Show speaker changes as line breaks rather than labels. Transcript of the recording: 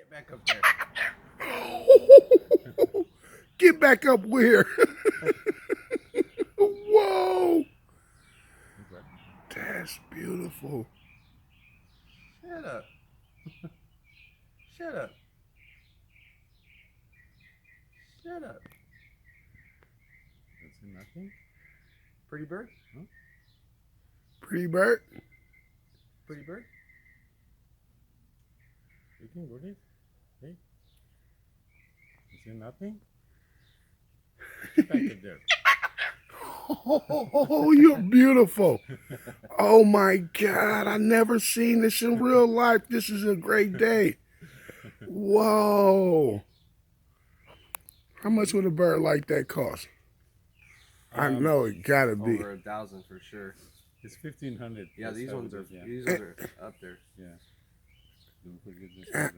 Get back up there.
Get back up where? Whoa. That's beautiful.
Shut up. Shut up. Shut up.
That's nothing.
Pretty bird?
Huh?
Pretty bird.
Pretty bird?
You can go it. Hey. Is it nothing? Get back up there.
Oh, you're beautiful. Oh my God, I never seen this in real life. This is a great day. Whoa. How much would a bird like that cost? I know it gotta be.
Over 1,000 for sure.
It's 1,500.
Yeah,
That's
these
how
ones
it
are
is, yeah.
these ones are up there.
Yeah. Don't forget this one.